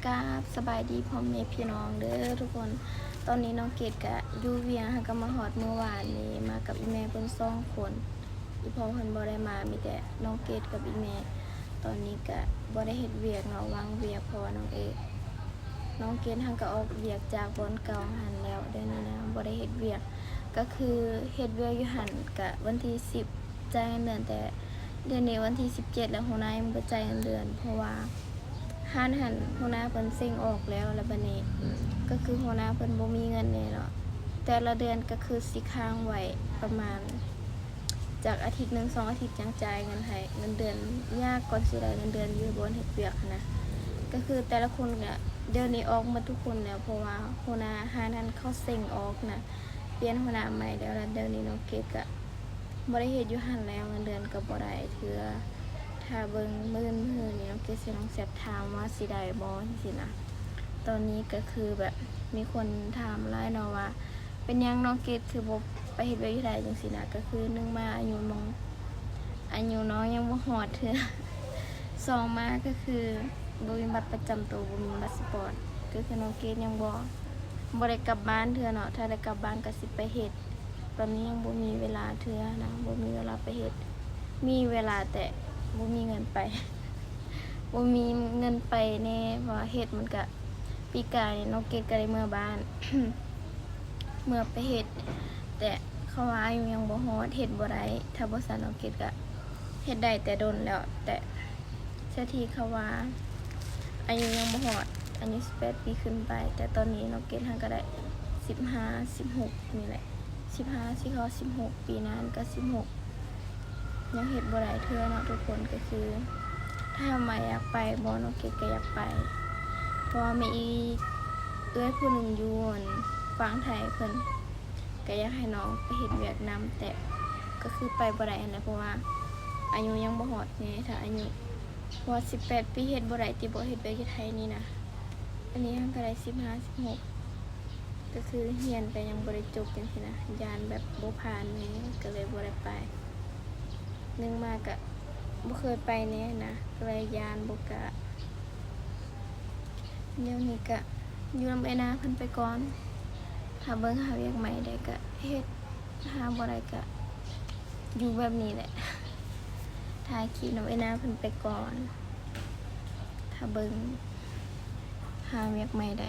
กราบสบายดีพ่อแม่พี่น้องเด้อทุกคนตอนนี้น้องเกดกะอยู่เวียงก็มาฮอดเมื่อวานนี้มากับอีแม่เพิ่น2 คนอีพ่อเพิ่นบ่ได้มามีแต่น้องเกดกับอีแม่ตอนนี้กะบ่ได้เฮ็ดเวียกเนาะวางเวียกเพราะว่าน้องเกดก็ออกเวียกจากบอนเก่าหันแล้วเดี๋ยวนี้นะบ่ได้เฮ็ดเวียกก็คือเฮ็ดเวียกอยู่หันกะวันที่10จ่ายเงินเดือนแต่เดือนนี้วันที่17แล้วหัวหน้ายังบ่จ่ายเงินเดือนเพราะว่าหันหัวหน้าเพิ่นเซ็งออกแล้วบัดนี้ก็คือหัวหน้าเพิ่นบ่มีเงินแน่เนาะแต่ละเดือนก็คือสิค้างไว้ประมาณจากอาทิตย์นึง2 อาทิตย์จังจ่ายเงินให้เงินเดือนยากก่อนสิได้เงินเดือนอยู่บนเฮ็ดเวียกนะก็คือแต่ละคนก็เดือนนี้ออกมาทุกคนแล้วเพราะว่าหัวหน้าหันเขาเซ็งออกนะเปลี่ยนหัวหน้าใหม่แล้วเดือนนี้น้องเกดก็บ่ได้เฮ็ดอยู่หันแล้วเงินเดือนก็บ่ได้เทื่อถ้าเบิ่งมื้อนี่น้องเกดสิลองแซบถามว่าสิได้บ่จังซี่นะตอนนี้ก็คือแบบมีคนถามหลายเนาะว่าเป็นหยังน้องเกดคือบ่ไปเฮ็ดเวียกอยู่ไดจังซี่นะก็คือ1มาอายุน้องยังบ่ฮอดเทื่อ2มาก็คือบ่มีบัตรประจำตัวบ่มีบัตรสปอร์ตก็คือน้องเกดยังบ่ได้กลับบ้านเทื่อเนาะถ้าได้กลับบ้านก็สิไปเฮ็ดตอนนี้ยังบ่มีเวลาเทื่อนะบ่มีเวลาไปเฮ็ดมีเวลาแต่บ่มีเงินไปบ่มีเงินไปแน่เพราะเฮ็ดมันก็ปีกายน้องเกดก็ได้เมื่อบ้าน เมื่อไปเฮ็ดแต่เขาว่าอายุยังบ่ฮอดเฮ็ดบ่ได้ถ้าบ่ซันน้องเกดก็เฮ็ดได้แต่โดนแล้วแต่เสียทีเขาว่าอายุยังบ่ฮอดอายุ18 ปีขึ้นไปแต่ตอนนี้น้องเกดก็ได้15 16นี่แหละ15สิเข้า16ปีนั้นก็16ยังเฮ็ดบ่ได้เทื่อเนาะทุกคนก็คือถ้าไม่อยากไปบ่น้องเกดก็อยากไปเพราะว่ามีเอื้อยผู้หนึงอยู่ฝั่งไทยเพิ่นก็อยากให้น้องไปเฮ็ดเวียกนำแต่ก็คือไปบ่ได้นะเพราะว่าอายุยังบ่ฮอดไงถ้าอายุพอ18 ปีเฮ็ดบ่ได้ติบ่เฮ็ดเวียกที่ไทยนี่นะอันนี้ก็ได้15 16ก็คือเรียนไปยังบ่ได้จบจังซี่นะยานแบบบ่ผ่านแหน่ก็เลยบ่ได้ไป1มาก็บ่เคยไปแน่นะก็เลยยานบ่กล้าเดี๋ยวนี้ก็อยู่นำไอ้นาเพิ่นไปก่อนถ้าเบิ่งหาเวียกใหม่ได้ก็เฮ็ดหาบ่ได้ก็อยู่แบบนี้แหละถ่ายคลิปนำไอ้นาเพิ่นไปก่อนถ้าเบิ่งหาเวียกใหม่ได้